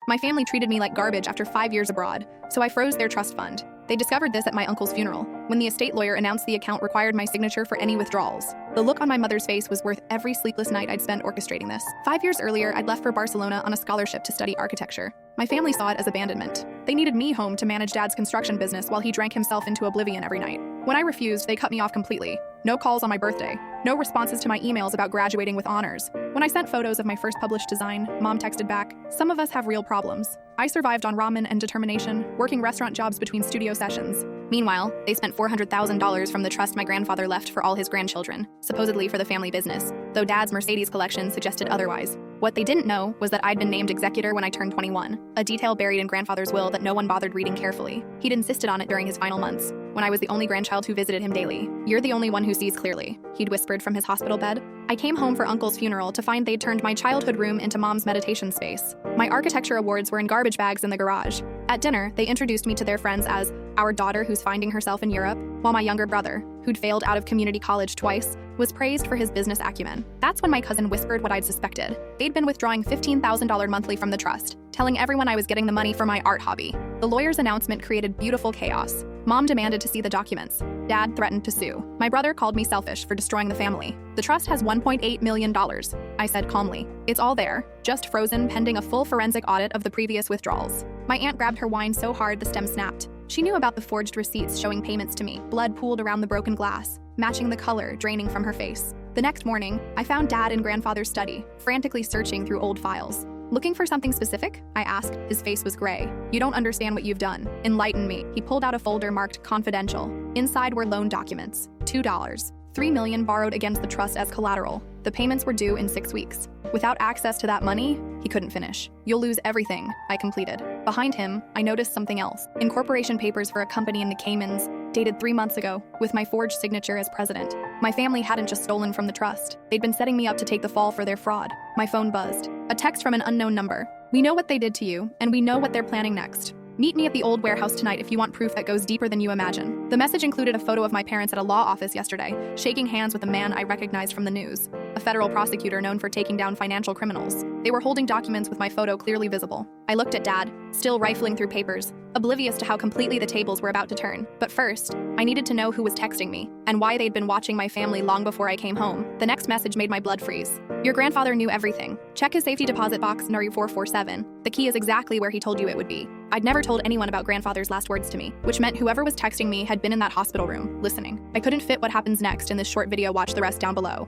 My family treated me like garbage after 5 years abroad, so I froze their trust fund. They discovered this at my uncle's funeral, when the estate lawyer announced the account required my signature for any withdrawals. The look on my mother's face was worth every sleepless night I'd spent orchestrating this. 5 years earlier, I'd left for Barcelona on a scholarship to study architecture. My family saw it as abandonment. They needed me home to manage Dad's construction business while he drank himself into oblivion every night. When I refused, they cut me off completely. No calls on my birthday. No responses to my emails about graduating with honors. When I sent photos of my first published design, Mom texted back, "Some of us have real problems." I survived on ramen and determination, working restaurant jobs between studio sessions. Meanwhile, they spent $400,000 from the trust my grandfather left for all his grandchildren, supposedly for the family business, though Dad's Mercedes collection suggested otherwise. What they didn't know was that I'd been named executor when I turned 21, a detail buried in Grandfather's will that no one bothered reading carefully. He'd insisted on it during his final months, when I was the only grandchild who visited him daily. "You're the only one who sees clearly," he'd whispered from his hospital bed. I came home for Uncle's funeral to find they'd turned my childhood room into Mom's meditation space. My architecture awards were in garbage bags in the garage. At dinner, they introduced me to their friends as our daughter who's finding herself in Europe, while my younger brother, who'd failed out of community college twice, was praised for his business acumen. That's when my cousin whispered what I'd suspected. They'd been withdrawing $15,000 monthly from the trust, telling everyone I was getting the money for my art hobby. The lawyer's announcement created beautiful chaos. Mom demanded to see the documents. Dad threatened to sue. My brother called me selfish for destroying the family. "The trust has $1.8 million, I said calmly. "It's all there, just frozen pending a full forensic audit of the previous withdrawals." My aunt grabbed her wine so hard the stem snapped. She knew about the forged receipts showing payments to me. Blood pooled around the broken glass, matching the color draining from her face. The next morning, I found Dad in Grandfather's study, frantically searching through old files. "Looking for something specific?" I asked. His face was gray. "You don't understand what you've done. Enlighten me." He pulled out a folder marked confidential. Inside were loan documents. $2. $3 million borrowed against the trust as collateral. The payments were due in 6 weeks. Without access to that money, he couldn't finish. "You'll lose everything," I completed. Behind him, I noticed something else. Incorporation papers for a company in the Caymans, dated 3 months ago, with my forged signature as president. My family hadn't just stolen from the trust. They'd been setting me up to take the fall for their fraud. My phone buzzed. A text from an unknown number. "We know what they did to you, and we know what they're planning next. Meet me at the old warehouse tonight if you want proof that goes deeper than you imagine." The message included a photo of my parents at a law office yesterday, shaking hands with a man I recognized from the news, a federal prosecutor known for taking down financial criminals. They were holding documents with my photo clearly visible. I looked at Dad, still rifling through papers, oblivious to how completely the tables were about to turn. But first, I needed to know who was texting me, and why they'd been watching my family long before I came home. The next message made my blood freeze. "Your grandfather knew everything. Check his safety deposit box NR447. The key is exactly where he told you it would be." I'd never told anyone about Grandfather's last words to me, which meant whoever was texting me had been in that hospital room, listening. I couldn't fit what happens next in this short video. Watch the rest down below.